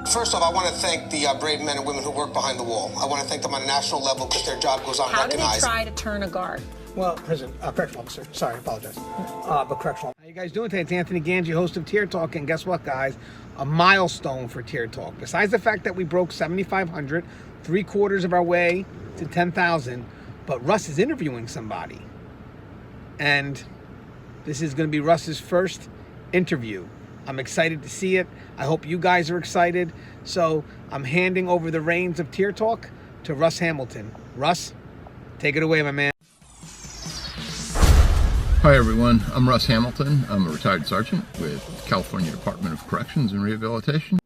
First off, I want to thank the brave men and women who work behind the wall. I want to thank them on a national level because their job goes unrecognized. How do they try to turn a guard? Well, correctional officer. Sorry, I apologize. But correctional. How you guys doing today? It's Anthony Ganji, host of Tier Talk, and guess what, guys? A milestone for Tier Talk. Besides the fact that we broke 7,500, 3/4 of our way to 10,000, but Russ is interviewing somebody. And this is going to be Russ's first interview. I'm excited to see it. I hope you guys are excited. So I'm handing over the reins of Tier Talk to Russ Hamilton. Russ, take it away, my man. Hi everyone, I'm Russ Hamilton. I'm a retired sergeant with California Department of Corrections and Rehabilitation.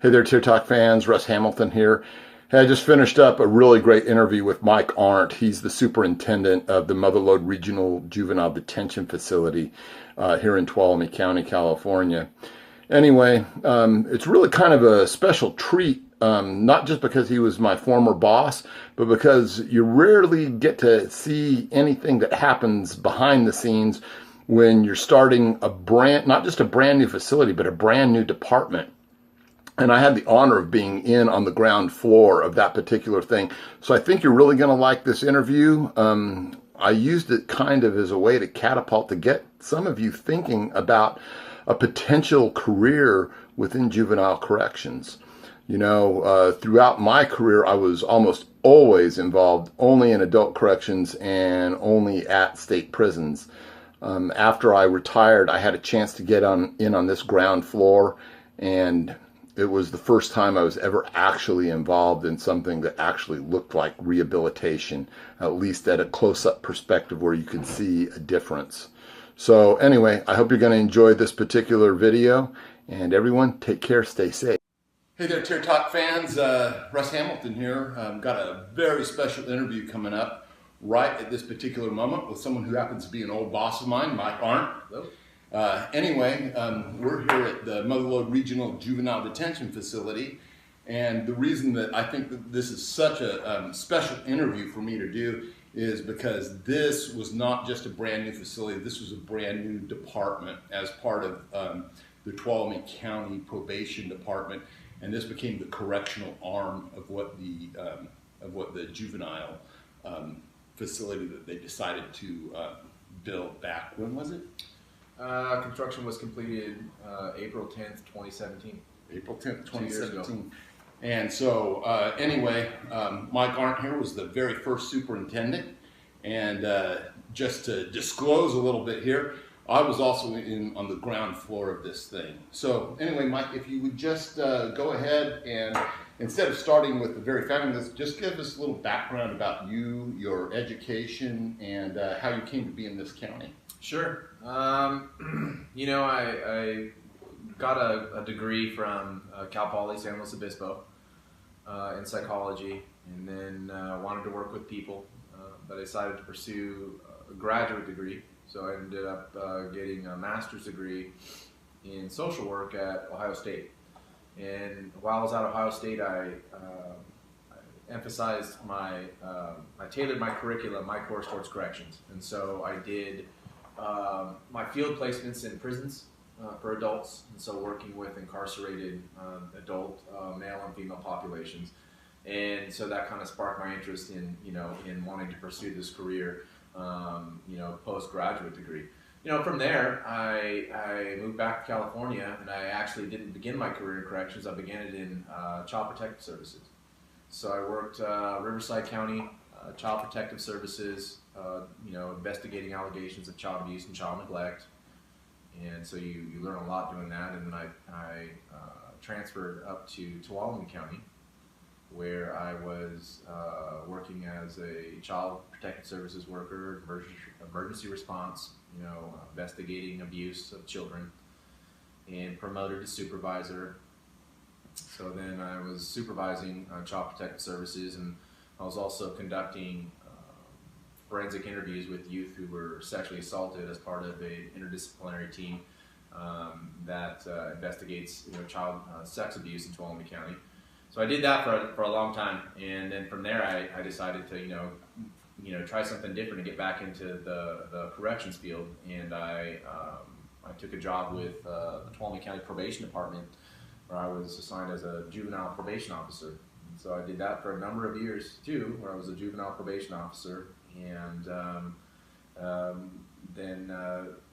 Hey there, Tier Talk fans. Russ Hamilton here. Hey, I just finished up a really great interview with Mike Arndt. He's the superintendent of the Lode Regional Juvenile Detention Facility here in Tuolumne County, California. Anyway, it's really kind of a special treat, not just because he was my former boss, but because you rarely get to see anything that happens behind the scenes when you're starting not just a brand new facility, but a brand new department. And I had the honor of being in on the ground floor of that particular thing. So I think you're really going to like this interview. I used it kind of as a way to catapult, to get some of you thinking about a potential career within juvenile corrections. You know, throughout my career, I was almost always involved only in adult corrections and only at state prisons. After I retired, I had a chance to get in on this ground floor, and it was the first time I was ever actually involved in something that actually looked like rehabilitation, at least at a close-up perspective where you could see a difference. So anyway, I hope you're going to enjoy this particular video, and everyone, take care, stay safe. Hey there, Tier Talk fans. Russ Hamilton here. Got a very special interview coming up right at this particular moment with someone who happens to be an old boss of mine, Mike Arndt. Hello. Anyway, we're here at the Lode Regional Juvenile Detention Facility, and the reason that I think that this is such a special interview for me to do is because this was not just a brand new facility, this was a brand new department as part of the Tuolumne County Probation Department, and this became the correctional arm of what the juvenile facility that they decided to build back. When was it? Construction was completed April 10th, 2017. April 10th, 2017. And so anyway, Mike Arndt here was the very first superintendent. And just to disclose a little bit here, I was also on the ground floor of this thing. So anyway, Mike, if you would just go ahead and, instead of starting with the very family, just give us a little background about you, your education, and how you came to be in this county. Sure. You know, I got a degree from Cal Poly San Luis Obispo in psychology, and then wanted to work with people, but I decided to pursue a graduate degree. So I ended up getting a master's degree in social work at Ohio State. And while I was at Ohio State, I emphasized I tailored my curriculum, my course towards corrections. And so I did my field placements in prisons for adults, and so working with incarcerated adult male and female populations, and so that kind of sparked my interest in wanting to pursue this career, postgraduate degree. From there I moved back to California, and I actually didn't begin my career in corrections. I began it in Child Protective Services. So I worked Riverside County Child Protective Services, investigating allegations of child abuse and child neglect, and so you learn a lot doing that. And then I transferred up to Tuolumne County, where I was working as a Child Protective Services worker, emergency response, investigating abuse of children, and promoted to supervisor. So then I was supervising Child Protective Services, and I was also conducting forensic interviews with youth who were sexually assaulted as part of an interdisciplinary team that investigates child sex abuse in Tuolumne County. So I did that for a long time, and then from there I decided to try something different and get back into the corrections field. And I took a job with the Tuolumne County Probation Department where I was assigned as a juvenile probation officer. And so I did that for a number of years too, where I was a juvenile probation officer. And then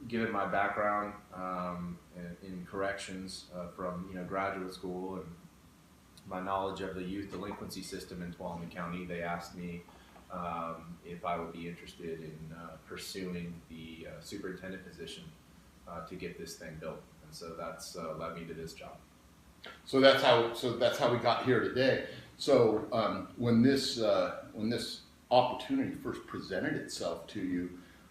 given my background in corrections from graduate school and my knowledge of the youth delinquency system in Tuolumne County, they asked me if I would be interested in pursuing the superintendent position to get this thing built, and so that's led me to this job. So that's how we got here today. So when this opportunity first presented itself to you,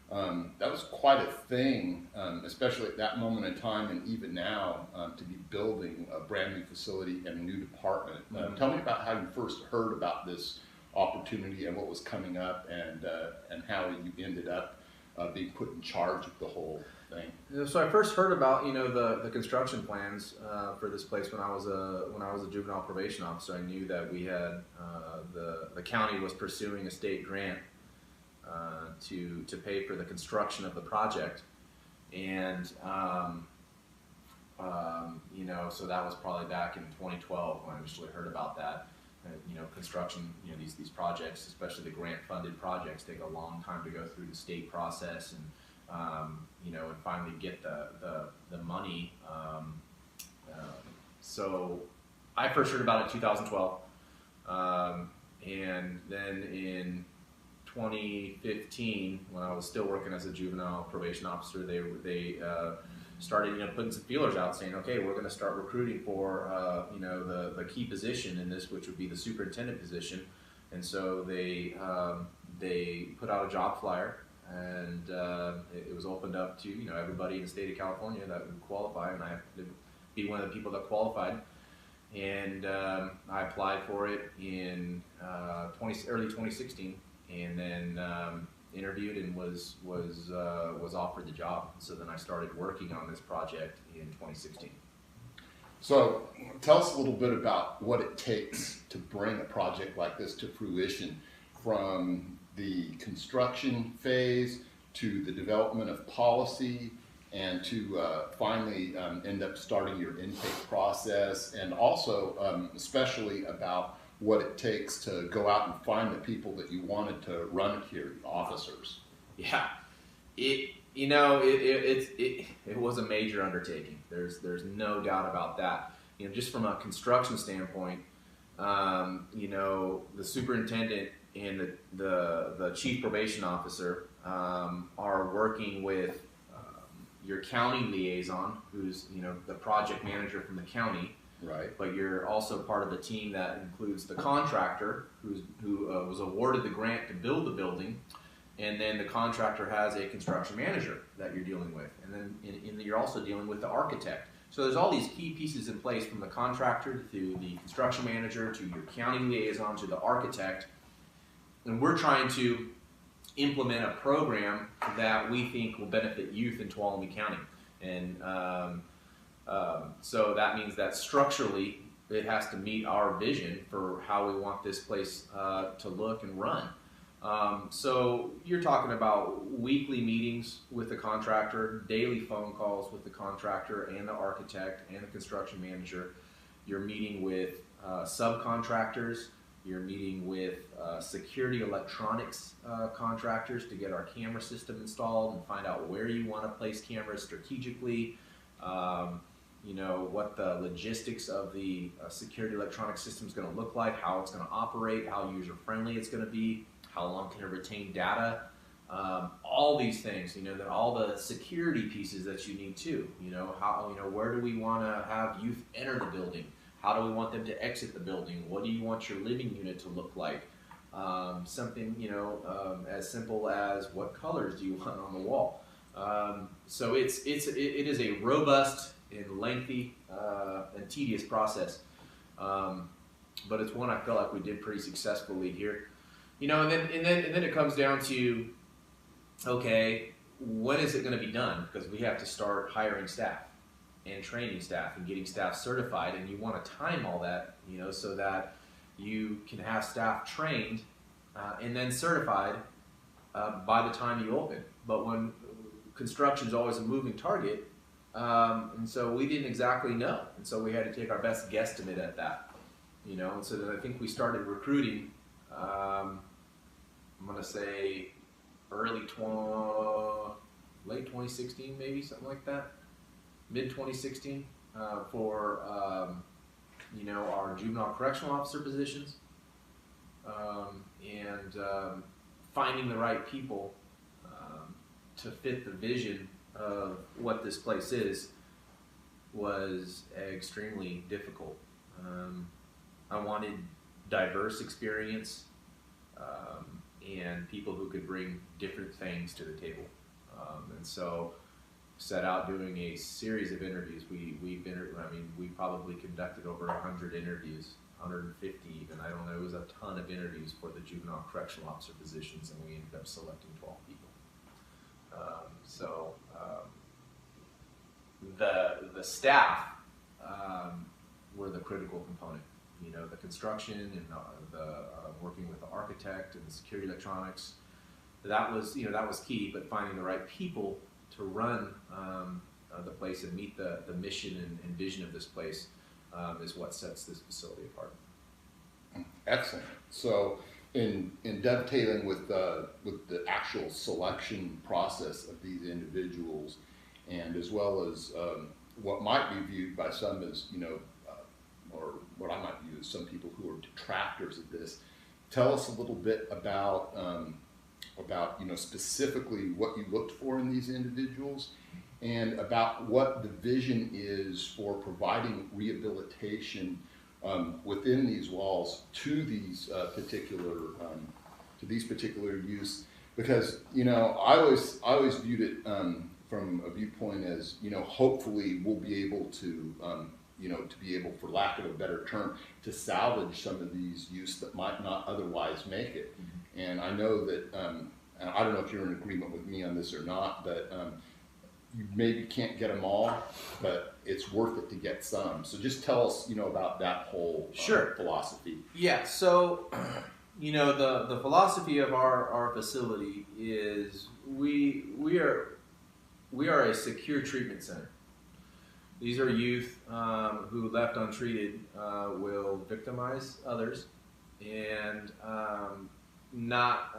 that was quite a thing, especially at that moment in time, and even now, to be building a brand new facility and a new department. Tell me about how you first heard about this opportunity and what was coming up, and how you ended up being put in charge of the whole thing. So I first heard about the construction plans for this place when I was a juvenile probation officer. I knew that we had the county was pursuing a state grant to pay for the construction of the project, and so that was probably back in 2012 when I initially heard about that. Construction, these projects, especially the grant-funded projects, take a long time to go through the state process, and and finally get the money. So I first heard about it in 2012, and then in 2015, when I was still working as a juvenile probation officer, they started putting some feelers out, saying, okay, we're going to start recruiting for the key position in this, which would be the superintendent position. And so they put out a job flyer, and it was opened up to everybody in the state of California that would qualify, and I happened to be one of the people that qualified. And I applied for it in early 2016, and then interviewed and was offered the job. So then I started working on this project in 2016. So tell us a little bit about what it takes to bring a project like this to fruition, from the construction phase to the development of policy, and to finally end up starting your intake process, and also especially about what it takes to go out and find the people that you wanted to run it here, the officers. Yeah, it was a major undertaking. There's no doubt about that. Just from a construction standpoint, the superintendent and the chief probation officer are working with your county liaison, who's the project manager from the county. Right. But you're also part of the team that includes the contractor who was awarded the grant to build the building, and then the contractor has a construction manager that you're dealing with, and then you're also dealing with the architect. So there's all these key pieces in place, from the contractor to the construction manager to your county liaison to the architect, and we're trying to implement a program that we think will benefit youth in Tuolumne County. And so that means that structurally it has to meet our vision for how we want this place to look and run. So you're talking about weekly meetings with the contractor, daily phone calls with the contractor and the architect and the construction manager. You're meeting with subcontractors. You're meeting with security electronics contractors to get our camera system installed and find out where you want to place cameras strategically. What the logistics of the security electronic system is going to look like, how it's going to operate, how user-friendly it's going to be, how long can it retain data, all these things, that all the security pieces that you need too. Where do we want to have youth enter the building? How do we want them to exit the building? What do you want your living unit to look like? Something, as simple as what colors do you want on the wall? So it is a robust and lengthy and tedious process, but it's one I feel like we did pretty successfully here. And then it comes down to, okay, when is it going to be done? Because we have to start hiring staff and training staff and getting staff certified, and you want to time all that, so that you can have staff trained and then certified by the time you open. But when construction is always a moving target, And so we didn't exactly know. And so we had to take our best guesstimate at that, And so then I think we started recruiting, I'm going to say late 2016, maybe, something like that. Mid 2016 for, our juvenile correctional officer positions. And finding the right people to fit the vision of what this place is was extremely difficult. I wanted diverse experience and people who could bring different things to the table. And so set out doing a series of interviews. We probably conducted over 100 interviews, 150 even. I don't know. It was a ton of interviews for the juvenile correctional officer positions, and we ended up selecting 12 people. The staff were the critical component. The construction and the working with the architect and the security electronics. That was key. But finding the right people to run the place and meet the mission and vision of this place is what sets this facility apart. Excellent. So, in dovetailing with the actual selection process of these individuals, and as well as what might be viewed by some as or what I might view as some people who are detractors of this, tell us a little bit about specifically what you looked for in these individuals, and about what the vision is for providing rehabilitation within these walls to these particular youths. Because I always viewed it from a viewpoint as hopefully we'll be able to for lack of a better term, to salvage some of these youths that might not otherwise make it. Mm-hmm. And I know that, and I don't know if you're in agreement with me on this or not, but you maybe can't get them all, but it's worth it to get some. So just tell us, about that whole philosophy. Yeah. So, the philosophy of our facility is we are a secure treatment center. These are youth who, left untreated, will victimize others and not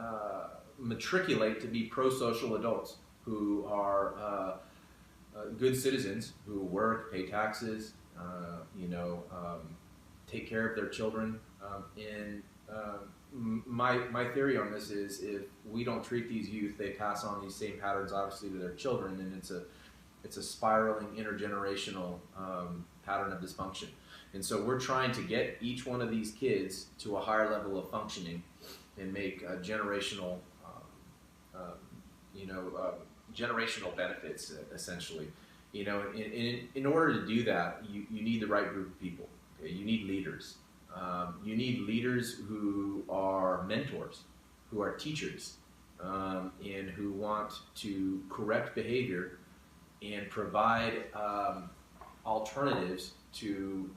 matriculate to be pro-social adults who are good citizens, who work, pay taxes, take care of their children. My theory on this is, if we don't treat these youth, they pass on these same patterns, obviously, to their children, and it's a spiraling intergenerational pattern of dysfunction. And so we're trying to get each one of these kids to a higher level of functioning and make generational generational benefits, essentially. In order to do that, you need the right group of people. Okay? You need leaders. You need leaders who are mentors, who are teachers, and who want to correct behavior and provide alternatives to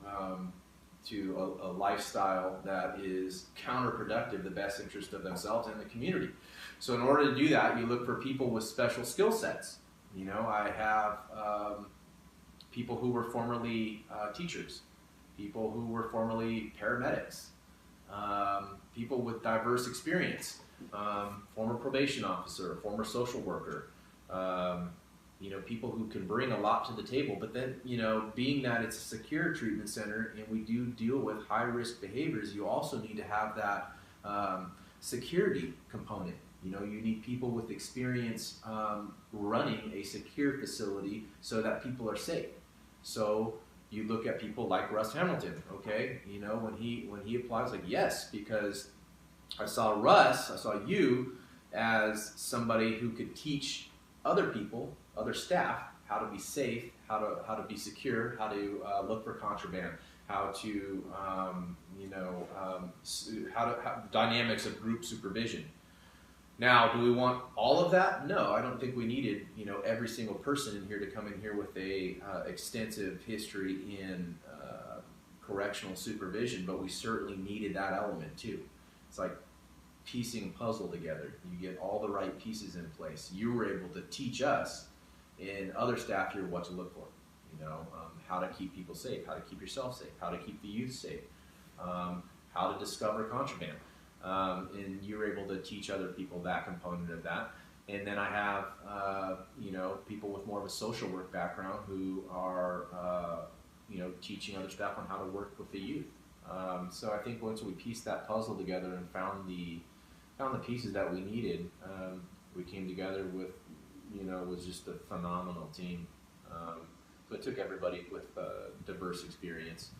a lifestyle that is counterproductive, the best interest of themselves and the community. So in order to do that, you look for people with special skill sets. I have people who were formerly teachers, people who were formerly paramedics, people with diverse experience, former probation officer, former social worker, people who can bring a lot to the table. But then, being that it's a secure treatment center and we do deal with high-risk behaviors, you also need to have that security component. You need people with experience running a secure facility so that people are safe. So you look at people like Russ Hamilton, okay? When he applies, like, yes, because I saw you as somebody who could teach other people, other staff, how to be safe, how to be secure, how to look for contraband, how to dynamics of group supervision. Now, do we want all of that? No, I don't think we needed every single person in here to come in here with a extensive history in correctional supervision, but we certainly needed that element too. It's like piecing a puzzle together. You get all the right pieces in place. You were able to teach us and other staff here what to look for. how to keep people safe, how to keep yourself safe, how to keep the youth safe, how to discover contraband. And you're able to teach other people that component of that. And then I have, people with more of a social work background who are, teaching other staff on how to work with the youth. So I think once we pieced that puzzle together and found the pieces that we needed, we came together with, was just a phenomenal team. So it took everybody with diverse experience.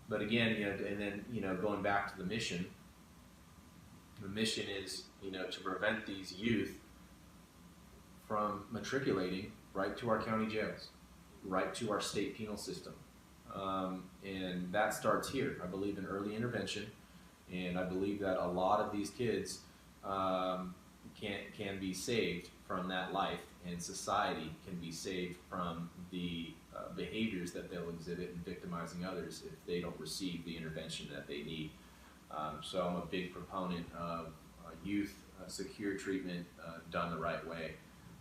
But again, and then, going back to the mission is, to prevent these youth from matriculating right to our county jails, right to our state penal system. And that starts here. I believe in early intervention, and I believe that a lot of these kids can be saved from that life, and society can be saved from the behaviors that they'll exhibit in victimizing others if they don't receive the intervention that they need. So I'm a big proponent of youth secure treatment done the right way,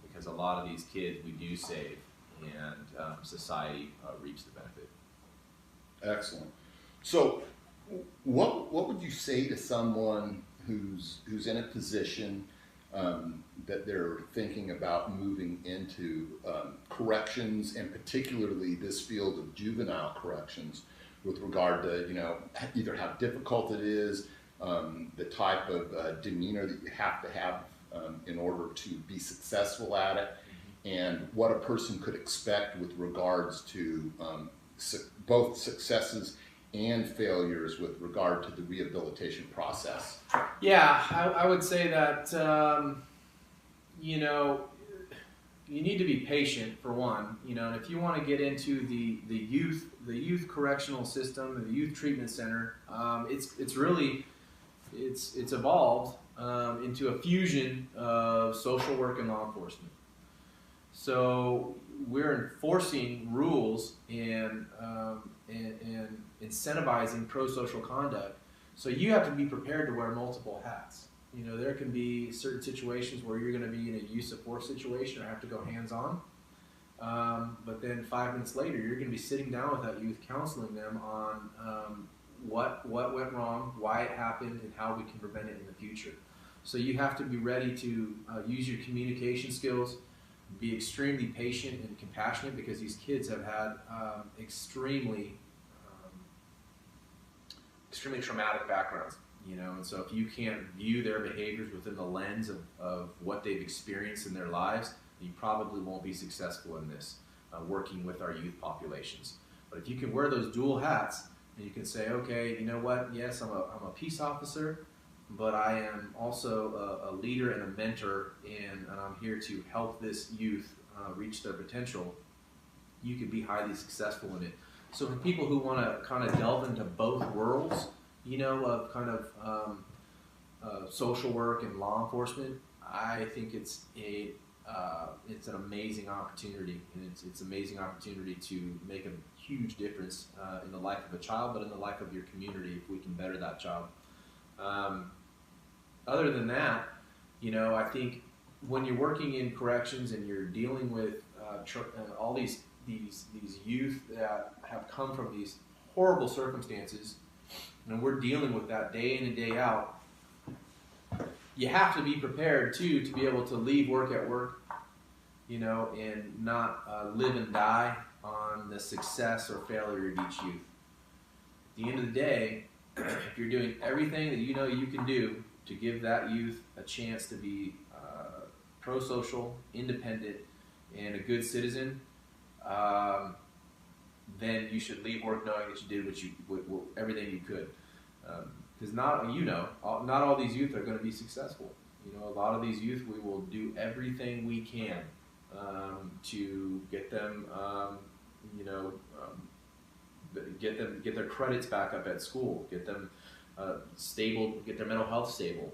because a lot of these kids we do save, and society reaps the benefit. Excellent. So what would you say to someone who's in a position that they're thinking about moving into corrections, and particularly this field of juvenile corrections, with regard to, either how difficult it is, the type of demeanor that you have to have in order to be successful at it, and what a person could expect with regards to both successes and failures with regard to the rehabilitation process? Yeah, I would say that, you need to be patient, for one, and if you want to get into the youth correctional system, the youth treatment center, it's really evolved into a fusion of social work and law enforcement. So we're enforcing rules and incentivizing pro-social conduct. So you have to be prepared to wear multiple hats. There can be certain situations where you're going to be in a use of force situation or have to go hands-on. But then 5 minutes later, you're going to be sitting down with that youth, counseling them on what went wrong, why it happened, and how we can prevent it in the future. So you have to be ready to use your communication skills, be extremely patient and compassionate, because these kids have had extremely traumatic backgrounds, and so if you can't view their behaviors within the lens of what they've experienced in their lives, you probably won't be successful in this, working with our youth populations. But if you can wear those dual hats, and you can say, okay, you know what, yes, I'm a peace officer, but I am also a leader and a mentor, and I'm here to help this youth reach their potential, you can be highly successful in it. So for people who want to kind of delve into both worlds, of kind of social work and law enforcement, I think it's an amazing opportunity, and it's an amazing opportunity to make a huge difference in the life of a child, but in the life of your community if we can better that child. Other than that, I think when you're working in corrections and you're dealing with all these youth that have come from these horrible circumstances, and we're dealing with that day in and day out, you have to be prepared too to be able to leave work at work, and not live and die on the success or failure of each youth. At the end of the day, if you're doing everything that you can do to give that youth a chance to be pro-social, independent, and a good citizen, then you should leave work knowing that you did everything you could. Because not all these youth are going to be successful. A lot of these youth, we will do everything we can to get them, get their credits back up at school, get them stable, get their mental health stable,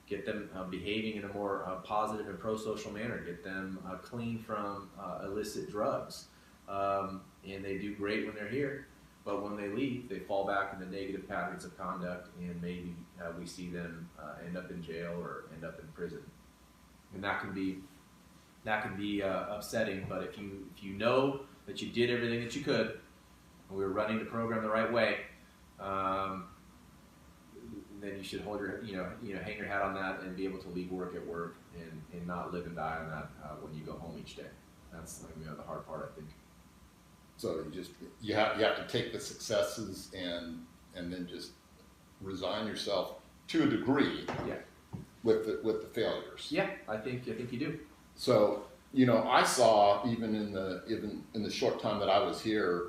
get them behaving in a more positive and pro-social manner, get them clean from illicit drugs. And they do great when they're here, but when they leave, they fall back into negative patterns of conduct, and maybe we see them end up in jail or end up in prison. And that can be upsetting. But if you know that you did everything that you could, and we were running the program the right way, then you should hold your, hang your hat on that and be able to leave work at work and not live and die on that when you go home each day. That's the hard part, I think. So you have to take the successes and then just resign yourself to a degree. Yeah. With the failures. Yeah, I think you do. So I saw even in the short time that I was here,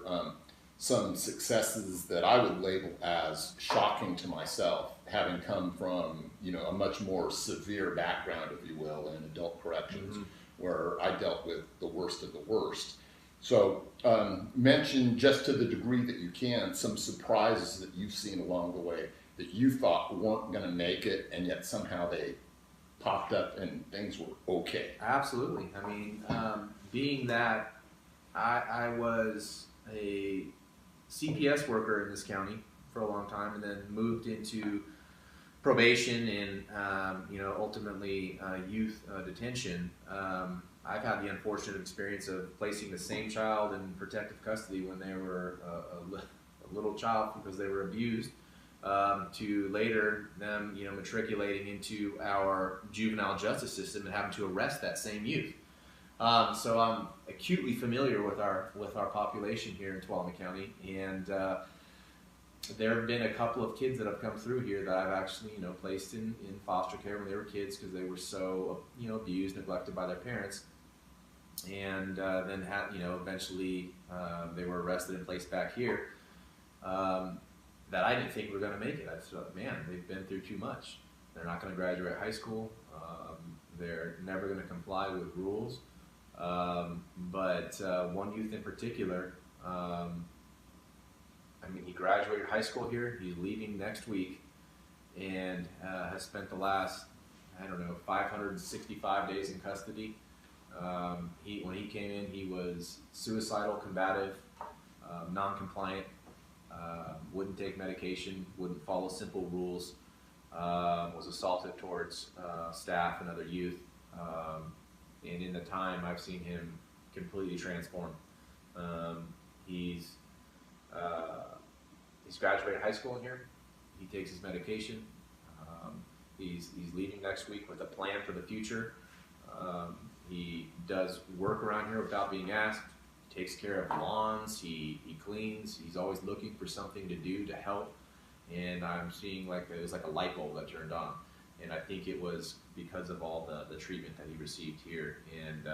some successes that I would label as shocking to myself, having come from a much more severe background, if you will, in adult corrections, where I dealt with the worst of the worst. So mention, just to the degree that you can, some surprises that you've seen along the way that you thought weren't going to make it, and yet somehow they popped up and things were okay. Absolutely. I mean, being that I was a CPS worker in this county for a long time, and then moved into probation and ultimately youth detention. I've had the unfortunate experience of placing the same child in protective custody when they were a little child because they were abused, to later them matriculating into our juvenile justice system and having to arrest that same youth. So I'm acutely familiar with our population here in Tuolumne County, and there have been a couple of kids that have come through here that I've actually placed in foster care when they were kids because they were so abused, neglected by their parents, and then eventually they were arrested and placed back here. That I didn't think were going to make it. I thought, man, they've been through too much. They're not going to graduate high school. They're never going to comply with rules. But one youth in particular, he graduated high school here. He's leaving next week and has spent the last, 565 days in custody. When he came in, he was suicidal, combative, non-compliant, wouldn't take medication, wouldn't follow simple rules, was assaulted towards staff and other youth. And in the time, I've seen him completely transform. He's graduated high school in here. He takes his medication. He's leaving next week with a plan for the future. He does work around here without being asked. He takes care of lawns. He cleans. He's always looking for something to do to help. And I'm seeing it was like a light bulb that turned on. And I think it was because of all the treatment that he received here. And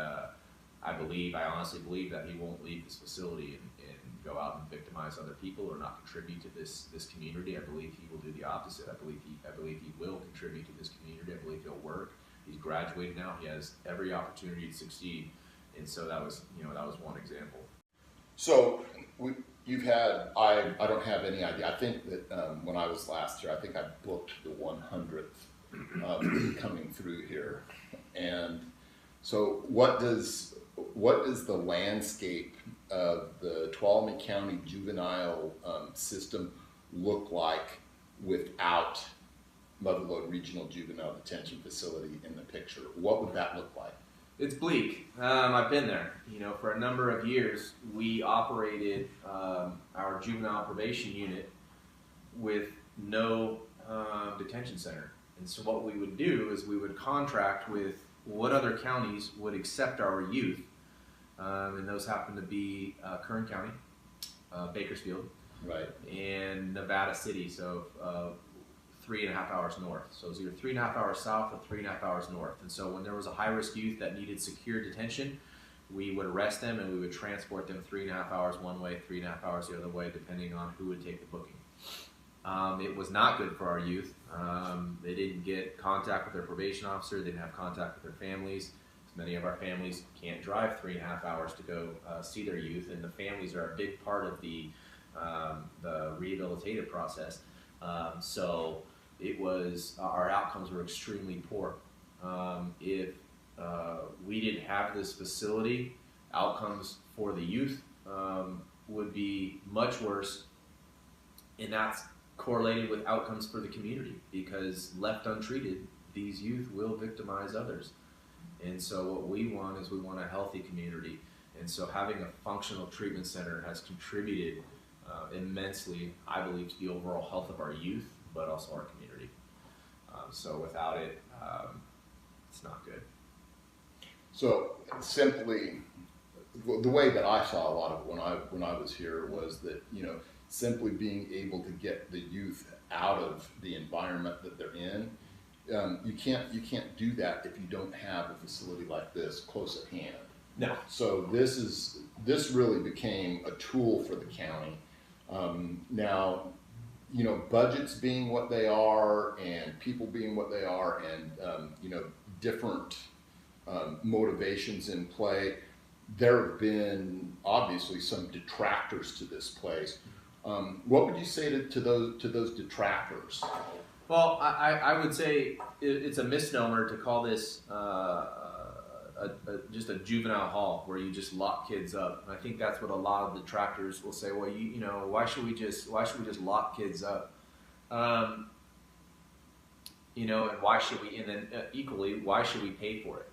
I honestly believe that he won't leave this facility and go out and victimize other people or not contribute to this community. I believe he will do the opposite. I believe he will contribute to this community. I believe he'll work. He's graduated now. He has every opportunity to succeed. And so that was one example. So you've had, I don't have any idea. I think that when I was last here, I think I booked the 100th coming through here. And so what does the landscape of the Tuolumne County juvenile system look like without Mother Lode Regional Juvenile Detention Facility in the picture? What would that look like? It's bleak. I've been there. For a number of years, we operated our juvenile probation unit with no detention center. And so what we would do is we would contract with what other counties would accept our youth. And those happen to be Kern County, Bakersfield, right, and Nevada City. So 3.5 hours north. So it was either 3.5 hours south or 3.5 hours north. And so when there was a high-risk youth that needed secure detention, we would arrest them and we would transport them 3.5 hours one way, 3.5 hours the other way, depending on who would take the booking. It was not good for our youth. They didn't get contact with their probation officer. They didn't have contact with their families. Many of our families can't drive 3.5 hours to go see their youth, and the families are a big part of the rehabilitative process. So it was, our outcomes were extremely poor. If we didn't have this facility, outcomes for the youth would be much worse, and that's correlated with outcomes for the community, because left untreated, these youth will victimize others. And so what we want is we want a healthy community. And so having a functional treatment center has contributed immensely, I believe, to the overall health of our youth, but also our community. So without it, it's not good. So simply, the way that I saw a lot of it when I was here was that, simply being able to get the youth out of the environment that they're in, you can't do that if you don't have a facility like this close at hand. No. So this really became a tool for the county. Now, budgets being what they are, and people being what they are, and different motivations in play, there have been obviously some detractors to this place. What would you say to those detractors? Well, I would say it's a misnomer to call this just a juvenile hall where you just lock kids up. And I think that's what a lot of detractors will say. Well, why should we just lock kids up? And why should we? And then equally, why should we pay for it?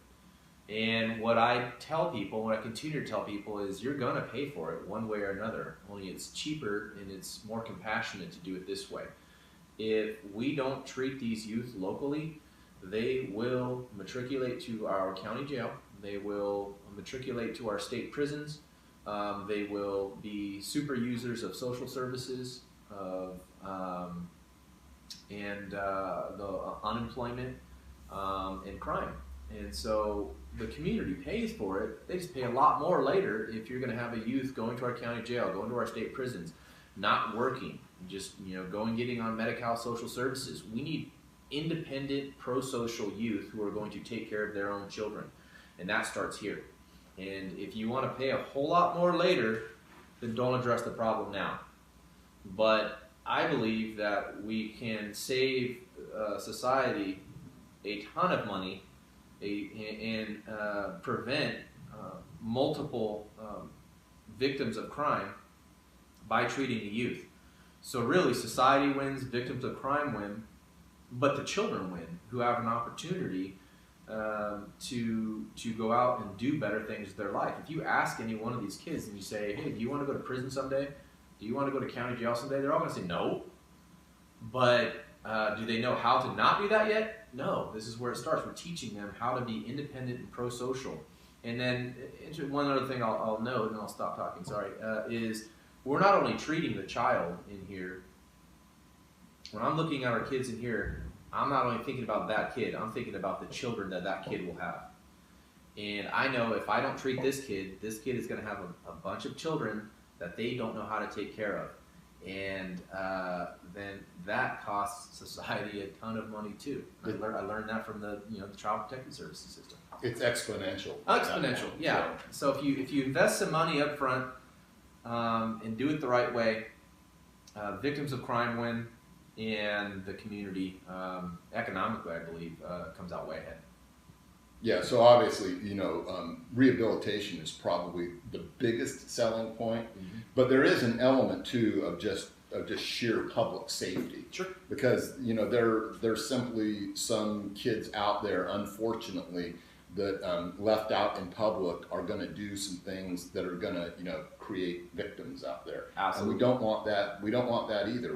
And what I tell people, what I continue to tell people is you're going to pay for it one way or another, only it's cheaper and it's more compassionate to do it this way. If we don't treat these youth locally, they will matriculate to our county jail, they will matriculate to our state prisons, they will be super users of social services, and the unemployment and crime. And so the community pays for it. They just pay a lot more later if you're going to have a youth going to our county jail, going to our state prisons, not working, just going getting on Medi-Cal social services. We need independent, pro-social youth who are going to take care of their own children, and that starts here. And if you want to pay a whole lot more later, then don't address the problem now. But I believe that we can save society a ton of money and prevent multiple victims of crime by treating the youth. So really, society wins, victims of crime win, but the children win, who have an opportunity to go out and do better things with their life. If you ask any one of these kids and you say, hey, do you want to go to prison someday? Do you want to go to county jail someday? They're all going to say no. But do they know how to not do that yet? No. This is where it starts. We're teaching them how to be independent and pro-social. And then one other thing I'll note, and I'll stop talking, sorry, is we're not only treating the child in here. When I'm looking at our kids in here, I'm not only thinking about that kid, I'm thinking about the children that kid will have. And I know if I don't treat this kid is going to have a bunch of children that they don't know how to take care of. And then that costs society a ton of money too. I learned that from the Child Protective Services system. It's exponential. Exponential, yeah. So if you invest some money up front and do it the right way, victims of crime win, and the community economically, I believe, comes out way ahead. Yeah, so obviously, rehabilitation is probably the biggest selling point, but there is an element too of just sheer public safety. Sure. Because there's simply some kids out there, unfortunately, that left out in public are going to do some things that are going to create victims out there. Absolutely. And we don't want that. We don't want that either.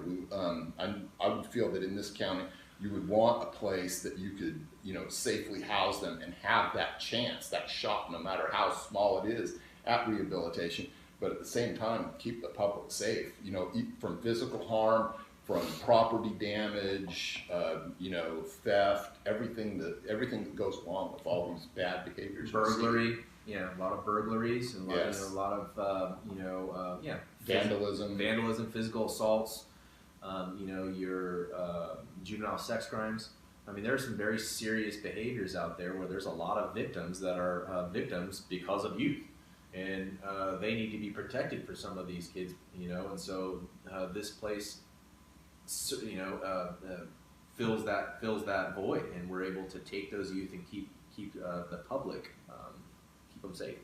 I would feel that in this county, you would want a place that you could, safely house them and have that chance, that shot, no matter how small it is, at rehabilitation. But at the same time, keep the public safe, from physical harm, from property damage, theft, everything that goes along with all these bad behaviors. Burglary, a lot of burglaries, and Yes. a lot of Vandalism, physical assaults. Your juvenile sex crimes. I mean, there are some very serious behaviors out there where there's a lot of victims that are victims because of youth, and they need to be protected for some of these kids, and so this place, fills that void, and we're able to take those youth and keep the public, keep them safe.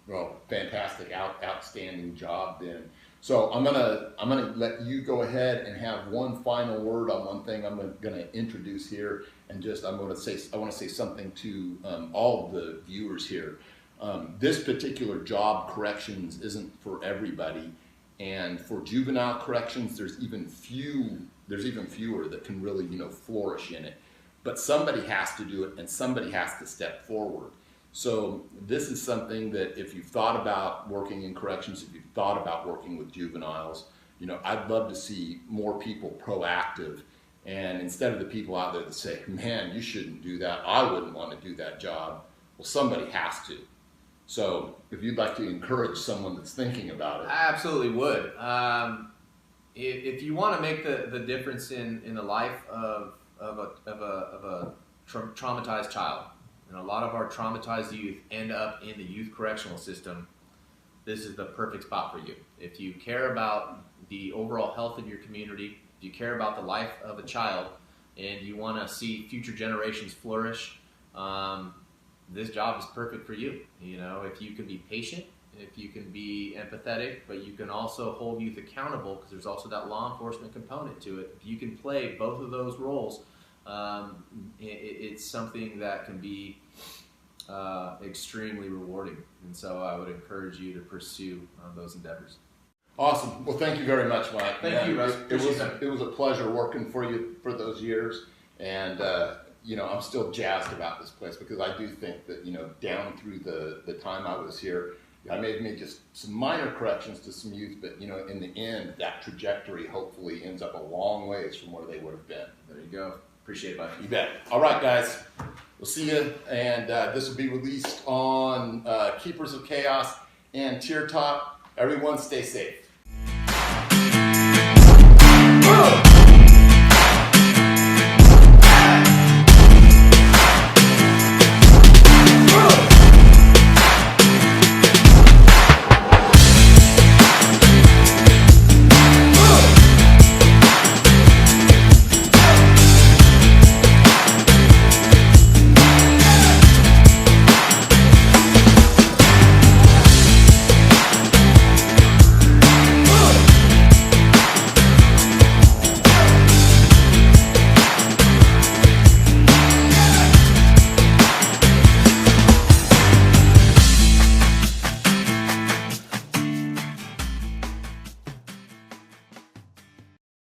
Well, fantastic, outstanding job then. So I'm gonna let you go ahead and have one final word on one thing I'm gonna introduce here, and I want to say something to all of the viewers here. This particular job, corrections, isn't for everybody. And for juvenile corrections, there's even fewer that can really, flourish in it. But somebody has to do it, and somebody has to step forward. So this is something that if you've thought about working in corrections, if you've thought about working with juveniles, I'd love to see more people proactive. And instead of the people out there that say, man, you shouldn't do that, I wouldn't want to do that job. Well, somebody has to. So if you'd like to encourage someone that's thinking about it. I absolutely would. If you want to make the difference in the life of a traumatized child, and a lot of our traumatized youth end up in the youth correctional system, this is the perfect spot for you. If you care about the overall health of your community, if you care about the life of a child, and you want to see future generations flourish, this job is perfect for you. If you can be patient, if you can be empathetic, but you can also hold youth accountable, because there's also that law enforcement component to it. If you can play both of those roles, it's something that can be extremely rewarding. And so I would encourage you to pursue those endeavors. Awesome. Well, thank you very much, Mike. Thank you, Russ. It was a pleasure working for you for those years. And, I'm still jazzed about this place, because I do think that, down through the time I was here, I may have made just some minor corrections to some youth, but, in the end, that trajectory hopefully ends up a long ways from where they would have been. There you go. Appreciate it, bud. You bet. All right, guys. We'll see you. And this will be released on Keepers of Chaos and Tier Talk. Everyone stay safe.